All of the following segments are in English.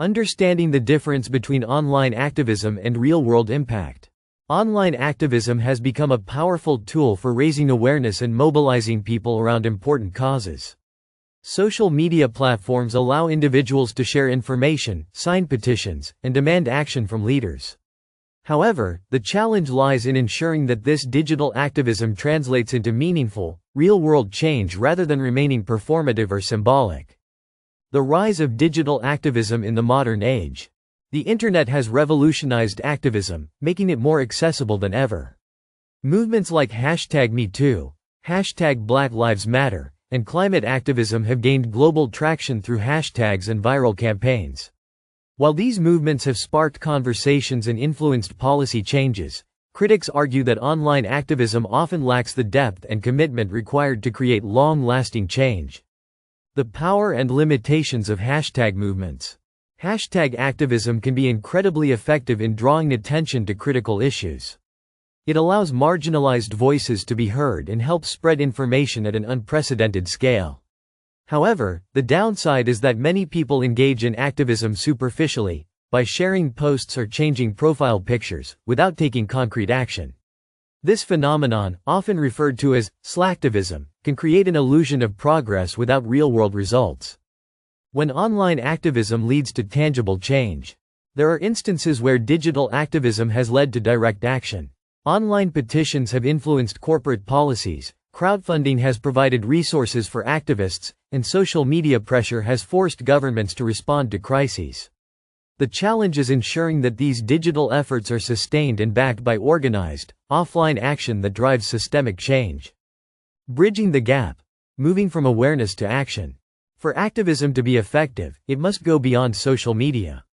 Understanding the difference between online activism and real-world impact. Online activism has become a powerful tool for raising awareness and mobilizing people around important causes. Social media platforms allow individuals to share information, sign petitions, and demand action from leaders. However, the challenge lies in ensuring that this digital activism translates into meaningful, real-world change rather than remaining performative or symbolic. The rise of digital activism in the modern age. The Internet has revolutionized activism, making it more accessible than ever. Movements like #MeToo, #BlackLivesMatter, and climate activism have gained global traction through hashtags and viral campaigns. While these movements have sparked conversations and influenced policy changes, critics argue that online activism often lacks the depth and commitment required to create long-lasting change. The power and limitations of hashtag movements. Hashtag activism can be incredibly effective in drawing attention to critical issues. It allows marginalized voices to be heard and helps spread information at an unprecedented scale. However, the downside is that many people engage in activism superficially, by sharing posts or changing profile pictures, without taking concrete action. This phenomenon, often referred to as slacktivism, can create an illusion of progress without real-world results. When online activism leads to tangible change. There are instances where digital activism has led to direct action. Online petitions have influenced corporate policies, crowdfunding has provided resources for activists, and social media pressure has forced governments to respond to crises. The challenge is ensuring that these digital efforts are sustained and backed by organized, offline action that drives systemic change. Bridging the gap. Moving from awareness to action. For activism to be effective, it must go beyond social media.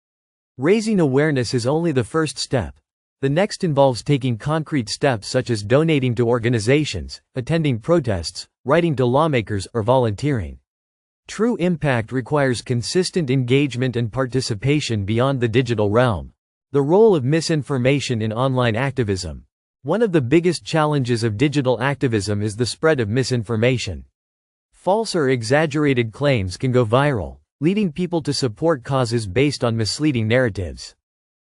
Raising awareness is only the first step. The next involves taking concrete steps such as donating to organizations, attending protests, writing to lawmakers, or volunteering. True impact requires consistent engagement and participation beyond the digital realm. The role of misinformation in online activism. One of the biggest challenges of digital activism is the spread of misinformation. False or exaggerated claims can go viral, leading people to support causes based on misleading narratives.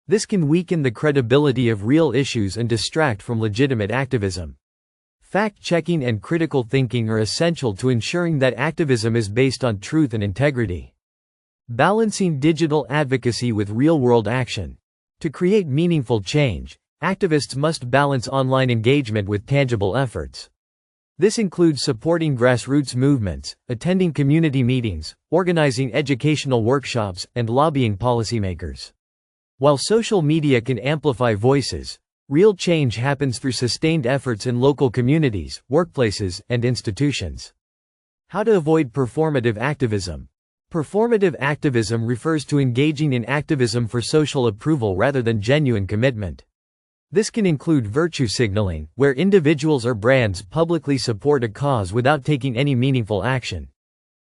This can weaken the credibility of real issues and distract from legitimate activism. Fact-checking and critical thinking are essential to ensuring that activism is based on truth and integrity. Balancing digital advocacy with real-world action. To create meaningful change, activists must balance online engagement with tangible efforts. This includes supporting grassroots movements, attending community meetings, organizing educational workshops, and lobbying policymakers. While social media can amplify voices, real change happens through sustained efforts in local communities, workplaces, and institutions. How to avoid performative activism. Performative activism refers to engaging in activism for social approval rather than genuine commitment. This can include virtue signaling, where individuals or brands publicly support a cause without taking any meaningful action.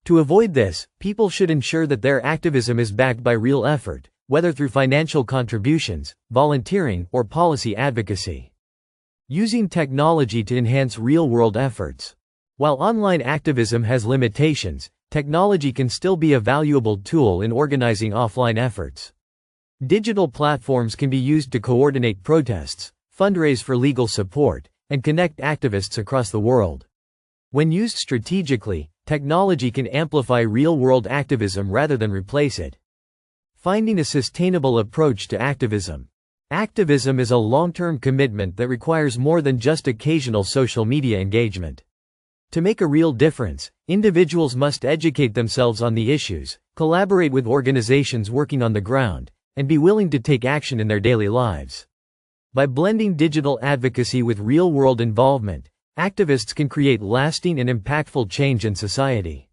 To avoid this, people should ensure that their activism is backed by real effort, whether through financial contributions, volunteering, or policy advocacy. Using technology to enhance real-world efforts. While online activism has limitations, technology can still be a valuable tool in organizing offline efforts. Digital platforms can be used to coordinate protests, fundraise for legal support, and connect activists across the world. When used strategically, technology can amplify real-world activism rather than replace it. Finding a sustainable approach to activism. Activism is a long-term commitment that requires more than just occasional social media engagement. To make a real difference, individuals must educate themselves on the issues, collaborate with organizations working on the ground, and be willing to take action in their daily lives. By blending digital advocacy with real-world involvement, activists can create lasting and impactful change in society.